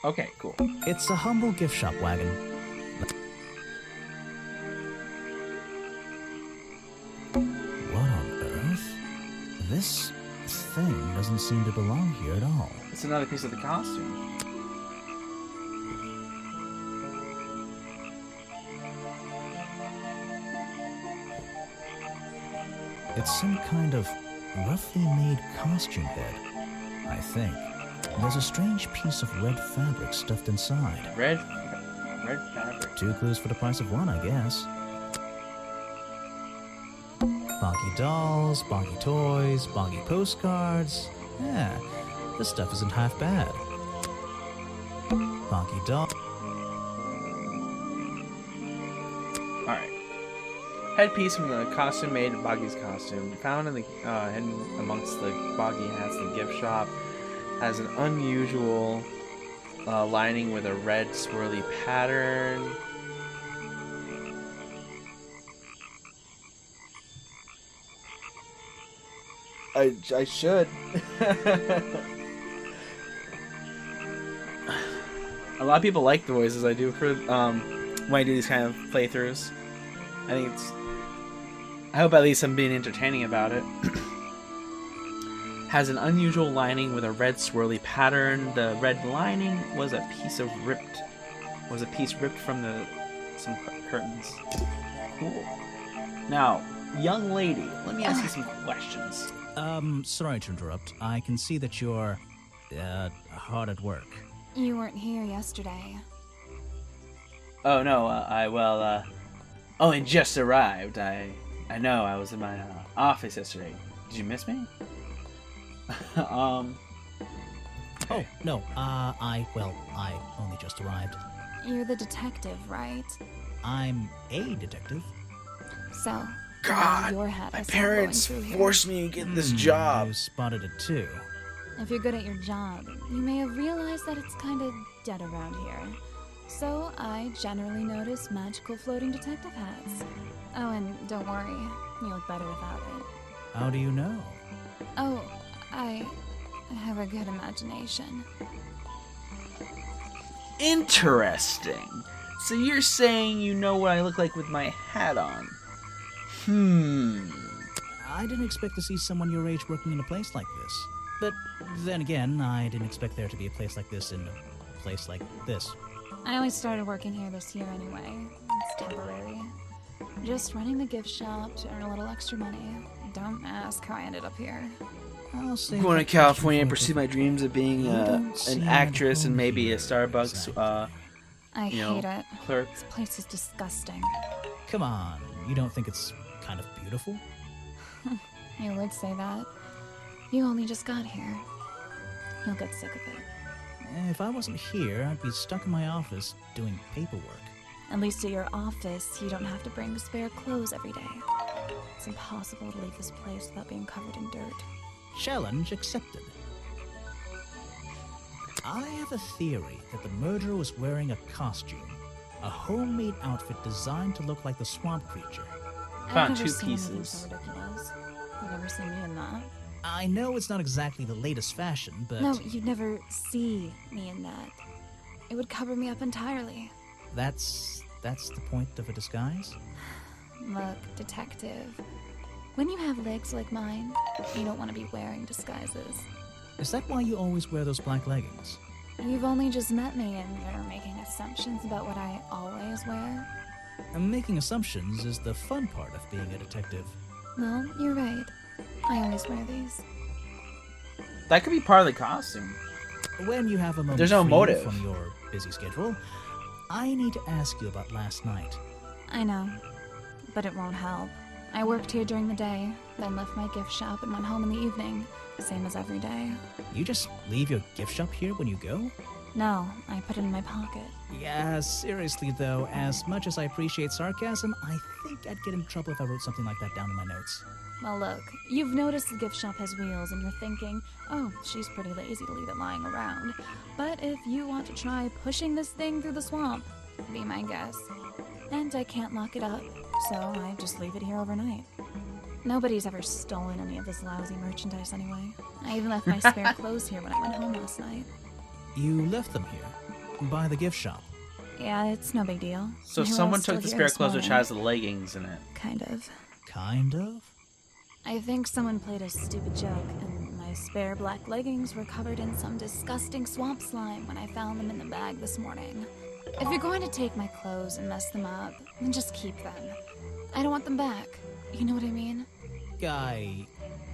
Okay, cool. It's a humble gift shop wagon. What on earth? This thing doesn't seem to belong here at all. It's another piece of the costume. It's some kind of roughly made costume head, I think. There's a strange piece of red fabric stuffed inside. Red fabric. 2 clues for the price of 1, I guess. Bonky dolls, bonky toys, bonky postcards. Yeah, this stuff isn't half bad. Bonky doll. Alright. Headpiece from the costume made in Boggy's costume. Found in the hidden amongst the Boggy hats in the gift shop. Has an unusual lining with a red swirly pattern. I should. A lot of people like the voices I do for when I do these kind of playthroughs. I hope at least I'm being entertaining about it. Has an unusual lining with a red swirly pattern. The red lining was a piece ripped from some curtains. Cool. Now, young lady, let me ask you some questions. Sorry to interrupt. I can see that you're, hard at work. You weren't here yesterday. Oh no, I only just arrived. I know I was in my office yesterday. Did you miss me? Oh, no, I only just arrived. You're the detective, right? I'm a detective. So, God, your hat my is parents going through here. forced me to get this job. You spotted it too. If you're good at your job, you may have realized that it's kind of dead around here. So, I generally notice magical floating detective hats. Oh, and don't worry, you look better without it. How do you know? Oh, I have a good imagination. Interesting. So you're saying you know what I look like with my hat on? I didn't expect to see someone your age working in a place like this. But then again, I didn't expect there to be a place like this in a place like this. I only started working here this year anyway. It's temporary. Just running the gift shop to earn a little extra money. Don't ask how I ended up here. I'll say I'm going to that California and for pursue my dreams of being You don't an seem actress and home maybe a here, Starbucks exactly. I hate it. clerk. This place is disgusting. Come on, you don't think it's kind of beautiful? You would say that. You only just got here. You'll get sick of it. If I wasn't here, I'd be stuck in my office doing paperwork. At least at your office, you don't have to bring spare clothes every day. It's impossible to leave this place without being covered in dirt. Challenge accepted. I have a theory that the murderer was wearing a costume. A homemade outfit designed to look like the swamp creature. Found I've never 2 seen anything pieces. so ridiculous. You've never seen me in that. I know it's not exactly the latest fashion, but... No, you'd never see me in that. It would cover me up entirely. That's the point of a disguise? Look, detective. When you have legs like mine, you don't want to be wearing disguises. Is that why you always wear those black leggings? You've only just met me and you're making assumptions about what I always wear. And making assumptions is the fun part of being a detective. Well, you're right. I always wear these. That could be part of the costume. When you have a moment There's no free motive. from your busy schedule, I need to ask you about last night. I know, but it won't help. I worked here during the day, then left my gift shop and went home in the evening, same as every day. You just leave your gift shop here when you go? No, I put it in my pocket. Yeah, seriously though, as much as I appreciate sarcasm, I think I'd get in trouble if I wrote something like that down in my notes. Well, look, you've noticed the gift shop has wheels and you're thinking, oh, she's pretty lazy to leave it lying around. But if you want to try pushing this thing through the swamp, be my guest. And I can't lock it up, so I just leave it here overnight. Nobody's ever stolen any of this lousy merchandise anyway. I even left my spare clothes here when I went home last night. You left them here? By the gift shop. Yeah, it's no big deal. So They were all someone still took the here spare this clothes which morning. has the leggings in it. Kind of. Kind of? I think someone played a stupid joke, and my spare black leggings were covered in some disgusting swamp slime when I found them in the bag this morning. If you're going to take my clothes and mess them up, then just keep them. I don't want them back. You know what I mean? I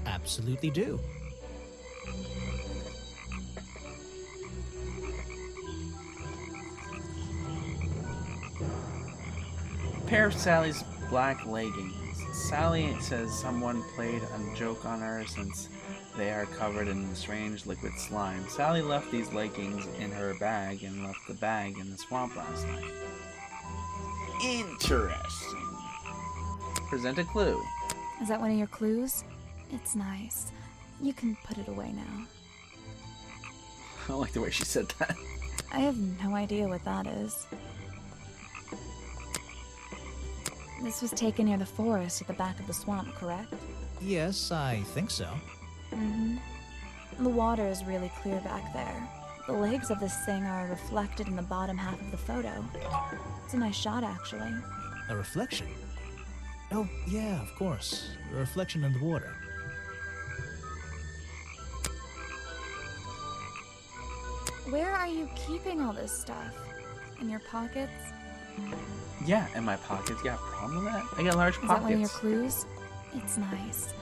absolutely do. Pair of Sally's black leggings. Sally says someone played a joke on her since they are covered in strange liquid slime. Sally left these leggings in her bag and left the bag in the swamp last night. Interesting. Present a clue. Is that one of your clues? It's nice. You can put it away now. I like the way she said that. I have no idea what that is. This was taken near the forest at the back of the swamp, correct? Yes, I think so. Mm-hmm. The water is really clear back there. The legs of this thing are reflected in the bottom half of the photo. It's a nice shot, actually. A reflection? Oh, yeah, of course. A reflection in the water. Where are you keeping all this stuff? In your pockets? Yeah, in my pockets. You got a problem with that? I got large Is that one of your pockets. clues? It's nice.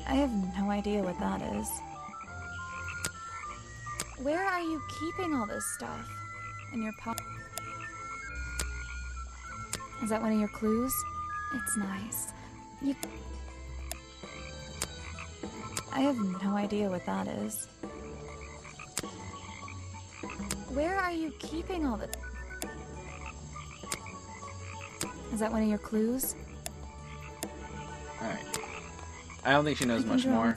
I have no idea what that is. Where are you keeping all this stuff? In your pocket? Is that one of your clues? It's nice. I have no idea what that is. Where are you keeping all the... Is that one of your clues? Alright. I don't think she knows You can much draw. more.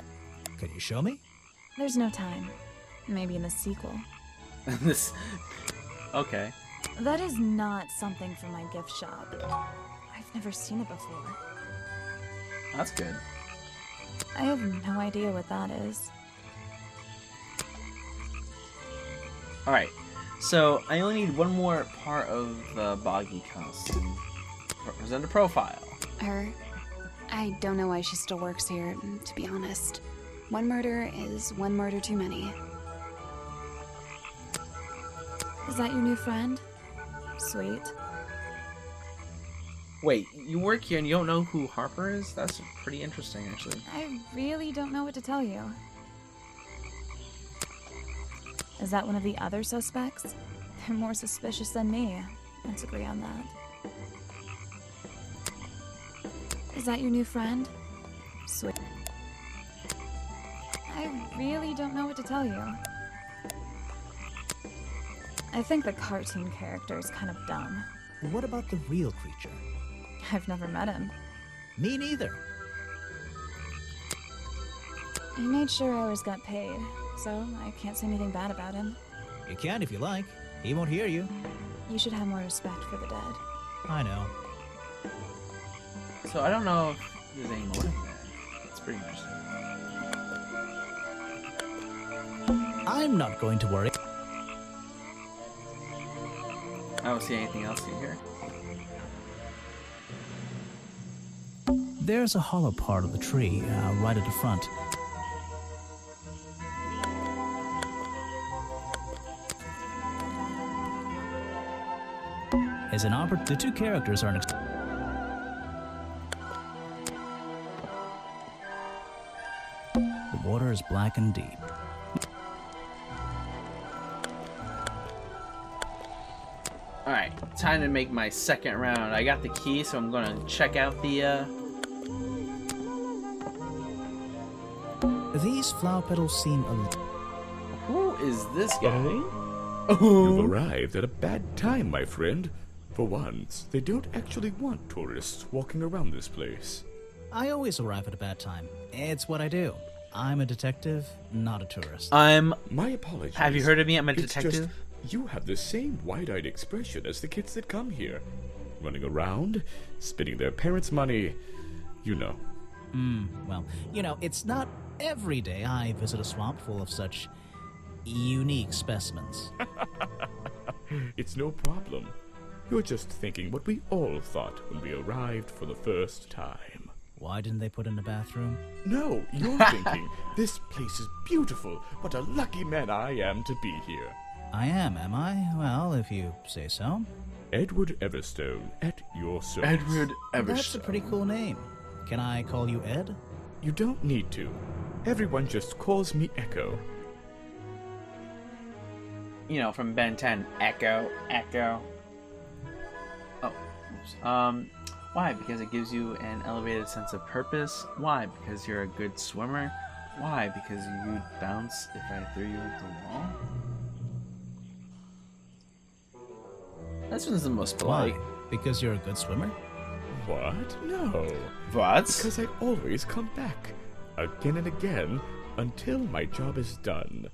Can you show me? There's no time. Maybe in the sequel. This. Okay. That is not something from my gift shop. I've never seen it before. That's good. I have no idea what that is. Alright. So, I only need one more part of the Boggy costume. Present a profile. I don't know why she still works here, to be honest. One murder is one murder too many. Is that your new friend? Sweet. Wait, you work here and you don't know who Harper is? That's pretty interesting, actually. I really don't know what to tell you. Is that one of the other suspects? They're more suspicious than me. Let's agree on that. Is that your new friend? Sweet. I really don't know what to tell you. I think the cartoon character is kind of dumb. What about the real creature? I've never met him. Me neither. He made sure I always got paid, so I can't say anything bad about him. You can if you like. He won't hear you. You should have more respect for the dead. I know. So, I don't know if there's any motive there. It's pretty interesting. I'm not going to worry. I don't see anything else in here. There's a hollow part of the tree, right at the front. As an the two characters are an the water is black and deep. Alright, time to make my second round. I got the key, so I'm gonna check out the, These flower petals seem a little... Who is this guy? You've arrived at a bad time, my friend. For once, they don't actually want tourists walking around this place. I always arrive at a bad time. It's what I do. I'm a detective, not a tourist. My apologies. Have you heard of me? I'm a It's detective. just, you have the same wide-eyed expression as the kids that come here. Running around, spending their parents' money, you know. Well, you know, it's not Every day I visit a swamp full of such unique specimens. It's no problem. You're just thinking what we all thought when we arrived for the first time. Why didn't they put in a bathroom? No, you're thinking, this place is beautiful. What a lucky man I am to be here. I am I? Well, if you say so. Edward Everstone, at your service. Edward Everstone. That's a pretty cool name. Can I call you Ed? You don't need to. Everyone just calls me Echo. You know, from Ben 10, Echo, Echo. Oh, oops. Why? Because it gives you an elevated sense of purpose. Why? Because you're a good swimmer. Why? Because you'd bounce if I threw you into the wall. This one's the most polite. Why? Because you're a good swimmer? What? No. What? Because I always come back, again and again, until my job is done.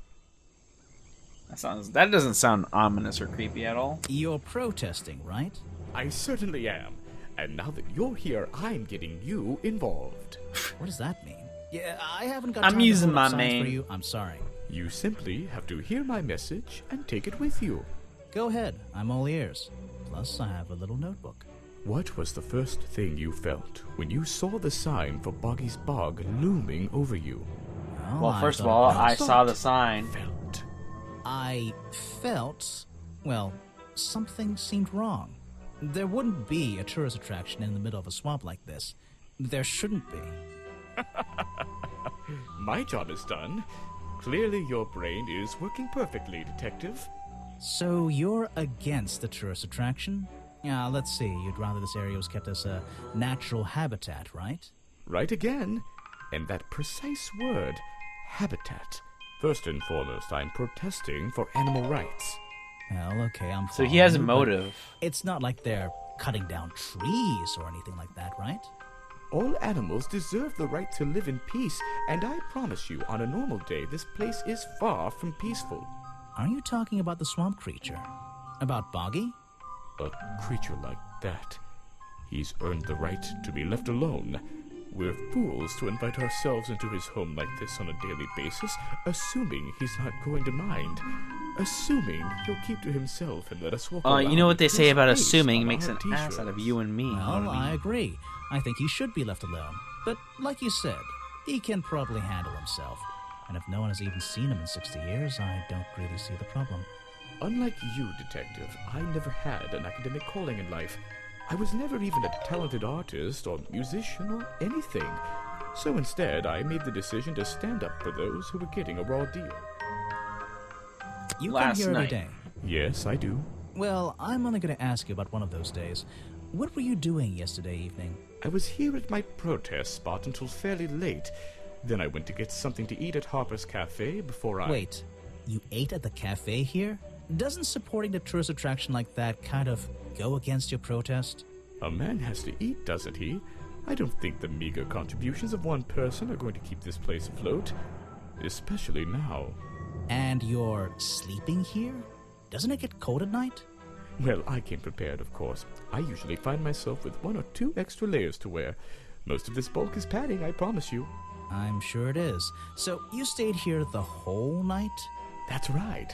That doesn't sound ominous or creepy at all. You're protesting, right? I certainly am. And now that you're here, I'm getting you involved. What does that mean? Yeah, I haven't got I'm time to using hold my up signs main. for you. I'm sorry. You simply have to hear my message and take it with you. Go ahead. I'm all ears. Plus, I have a little notebook. What was the first thing you felt when you saw the sign for Boggy's Bog looming over you? Well, I first of thought all, about I it. saw the sign. Felt. I felt, well, something seemed wrong. There wouldn't be a tourist attraction in the middle of a swamp like this. There shouldn't be. My job is done. Clearly your brain is working perfectly, Detective. So you're against the tourist attraction? Yeah, let's see. You'd rather this area was kept as a natural habitat, right? Right again. And that precise word, habitat. First and foremost, I'm protesting for animal rights. Well, okay, I'm So he has a following you, but motive. It's not like they're cutting down trees or anything like that, right? All animals deserve the right to live in peace, and I promise you, on a normal day, this place is far from peaceful. Are you talking about the swamp creature? About Boggy? A creature like that. He's earned the right to be left alone. We're fools to invite ourselves into his home like this on a daily basis, assuming he's not going to mind. Assuming he'll keep to himself and let us walk around. You know what they with say his about face assuming on makes our an ass out of you and me. You know Well, what I I mean? agree. I think he should be left alone. But like you said, he can probably handle himself. And if no one has even seen him in 60 years, I don't really see the problem. Unlike you, Detective, I never had an academic calling in life. I was never even a talented artist or musician or anything. So instead, I made the decision to stand up for those who were getting a raw deal. You Last come here every night. day. Yes, I do. Well, I'm only going to ask you about one of those days. What were you doing yesterday evening? I was here at my protest spot until fairly late. Then I went to get something to eat at Harper's Cafe before I... Wait, you ate at the cafe here? Doesn't supporting the tourist attraction like that kind of go against your protest? A man has to eat, doesn't he? I don't think the meager contributions of one person are going to keep this place afloat. Especially now. And you're sleeping here? Doesn't it get cold at night? Well, I came prepared, of course. I usually find myself with 1 or 2 extra layers to wear. Most of this bulk is padding, I promise you. I'm sure it is. So you stayed here the whole night? That's right.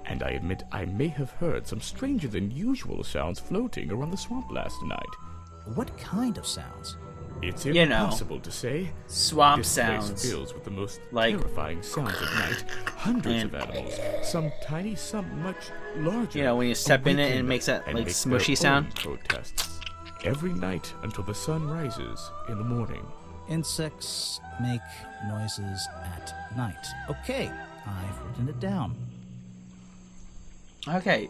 And I admit I may have heard some stranger than usual sounds floating around the swamp last night. What kind of sounds? It's You know, impossible to say. Swamp This sounds. place fills with the most Like- terrifying sounds at night. Hundreds And- of animals, some tiny, some much larger. You know, when you step in it and it awaken makes that, and like, make smushy their sound? own protests. Every night until the sun rises in the morning. Insects make noises at night. Okay, I've written it down. Okay.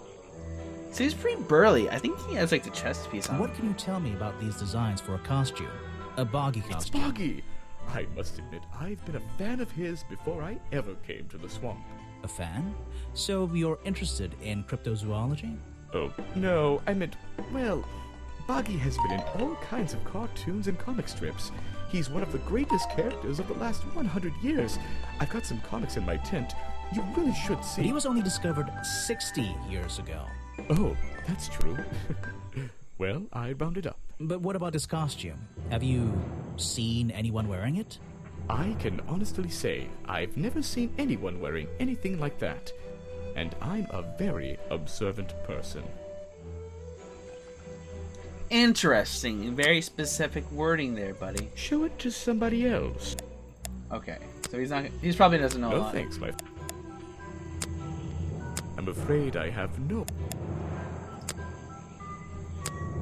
So he's pretty burly. I think he has like the chest piece on. What can you tell me about these designs for a costume? A Boggy It's costume. Boggy! I must admit, I've been a fan of his before I ever came to the swamp. A fan? So you're interested in cryptozoology? Oh, no, I meant, well, Boggy has been in all kinds of cartoons and comic strips. He's one of the greatest characters of the last 100 years. I've got some comics in my tent. You really should see. But he was only discovered 60 years ago. Oh, that's true. Well, I rounded up. But what about his costume? Have you seen anyone wearing it? I can honestly say I've never seen anyone wearing anything like that. And I'm a very observant person. Interesting. Very specific wording there, buddy. Show it to somebody else. Okay, so he's probably doesn't know a No lot. thanks, my... I'm afraid I have no...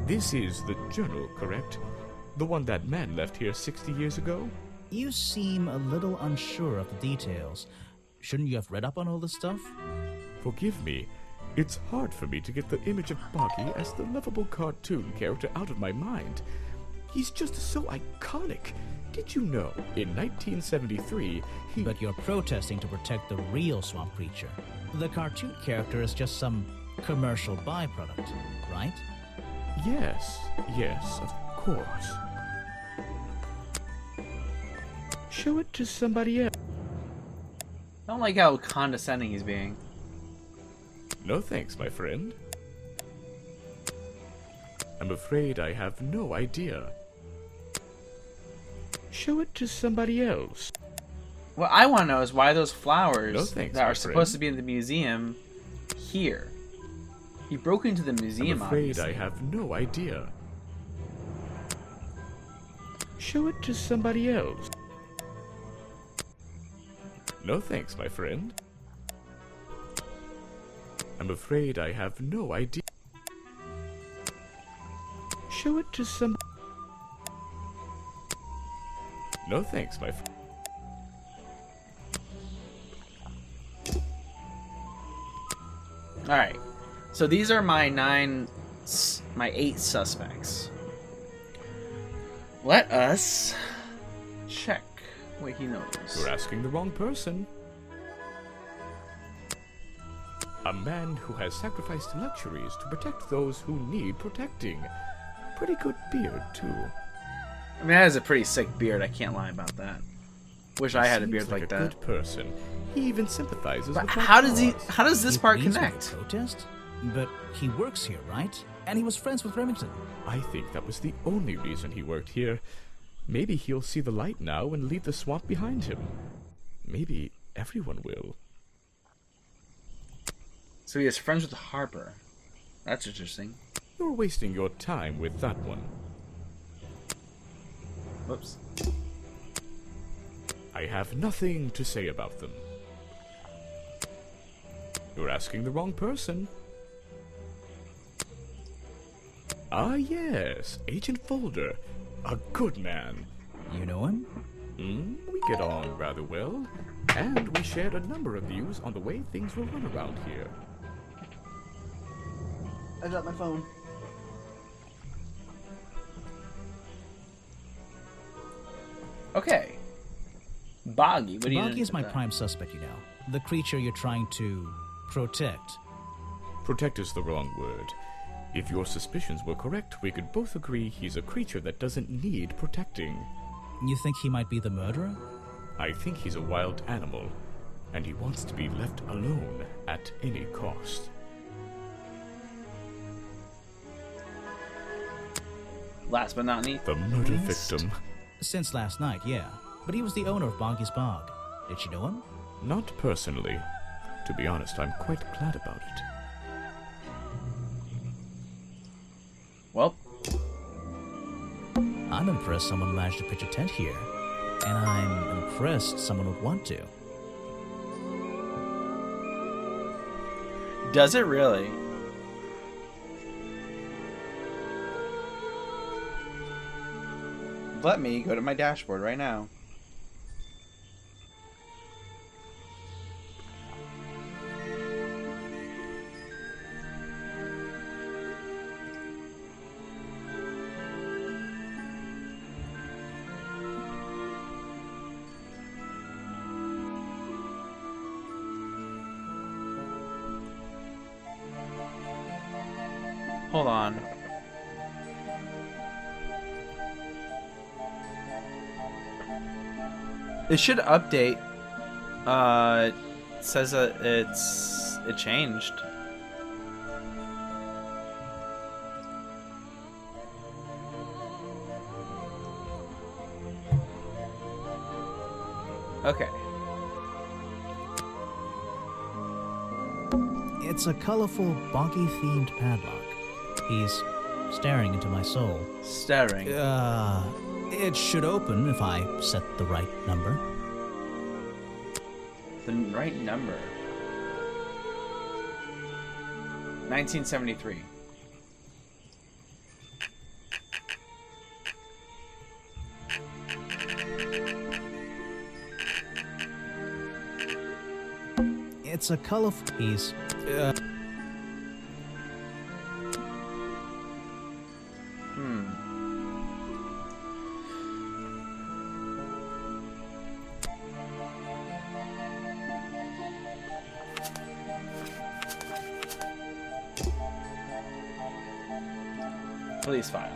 This is the journal, correct? The one that man left here 60 years ago? You seem a little unsure of the details. Shouldn't you have read up on all this stuff? Forgive me. It's hard for me to get the image of Boggy as the lovable cartoon character out of my mind. He's just so iconic. Did you know, in 1973, he... But you're protesting to protect the real swamp creature. The cartoon character is just some commercial byproduct, right? Yes, of course. Show it to somebody else. I don't like how condescending he's being. No thanks, my friend. I'm afraid I have no idea. Show it to somebody else. What I want to know is why those flowers No thanks, that my are supposed friend. to be in the museum here. He broke into the museum, I'm afraid obviously. I have no idea. Show it to somebody else. No thanks, my friend. I'm afraid I have no idea. Show it to some... No thanks, my friend. Alright, so these are my 8 suspects. Let us check what he knows. You're asking the wrong person. A man who has sacrificed luxuries to protect those who need protecting. Pretty good beard, too. I mean, that is a pretty sick beard, I can't lie about that. Wish I had a Seems beard like a that. good person. He even sympathizes But with my how does cause. how does this He part agrees with connect? the protest? But he works here, right? And he was friends with Remington. I think that was the only reason he worked here. Maybe he'll see the light now and leave the swamp behind him. Maybe everyone will. So he is friends with Harper. That's interesting. You're wasting your time with that one. Whoops. I have nothing to say about them. You're asking the wrong person. Ah, yes, Agent Folder. A good man. You know him? We get on rather well, and we shared a number of views on the way things will run around here. I dropped my phone. Okay. Boggy, what do you know Boggy is my about that? prime suspect, you know. The creature you're trying to protect. Protect is the wrong word. If your suspicions were correct, we could both agree he's a creature that doesn't need protecting. You think he might be the murderer? I think he's a wild animal, and he wants to be left alone at any cost. Last but not least. The murder Least? victim. Since last night, yeah. But he was the owner of Boggy's Bog. Did you know him? Not personally. To be honest, I'm quite glad about it. Well, I'm impressed someone managed to pitch a tent here. And I'm impressed someone would want to. does it really? Let me go to my dashboard right now. Hold on. It should update. It says that it changed. Okay. It's a colorful, boggy-themed padlock. He's staring into my soul. Staring. It should open if I set the right number. The right number. 1973. It's a colorful piece. Police file.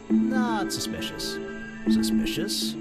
Not suspicious. Suspicious?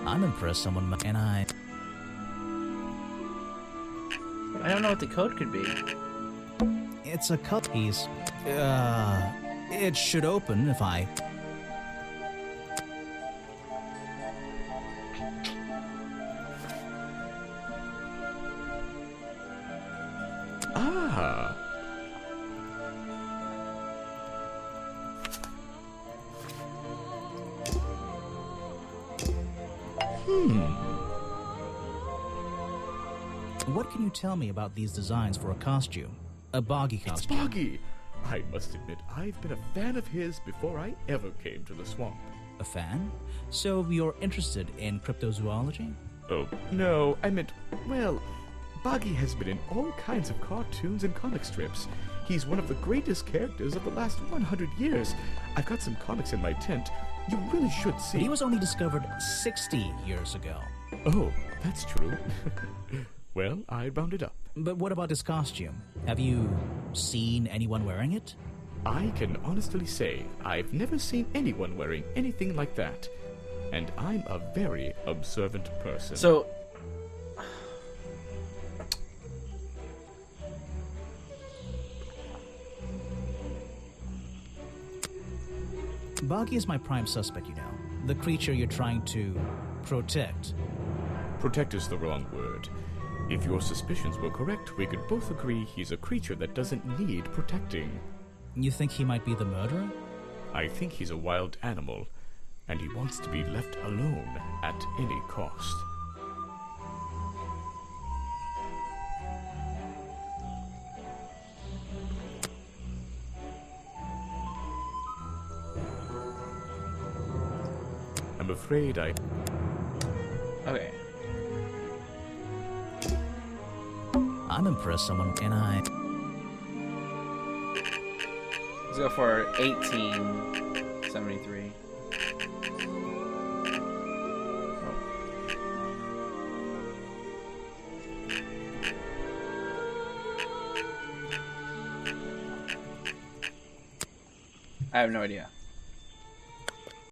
I'm impressed someone and I don't know what the code could be. It's a cut piece. It should open if I Ah. What can you tell me about these designs for a costume? A boggy It's costume. Boggy! I must admit, I've been a fan of his before I ever came to the swamp. A fan? So you're interested in cryptozoology? Oh, no, I meant, well, Boggy has been in all kinds of cartoons and comic strips. He's one of the greatest characters of the last 100 years. I've got some comics in my tent. You really should see. But he was only discovered 60 years ago. Oh, that's true. Well, I rounded up. But what about his costume? Have you seen anyone wearing it? I can honestly say I've never seen anyone wearing anything like that. And I'm a very observant person. So, Boggy is my prime suspect, you know. The creature you're trying to protect. Protect is the wrong word. If your suspicions were correct, we could both agree he's a creature that doesn't need protecting. You think he might be the murderer? I think he's a wild animal, and he wants to be left alone at any cost. I'm afraid I... okay. I'm impressed someone can I. Let's go for 1873. I have no idea.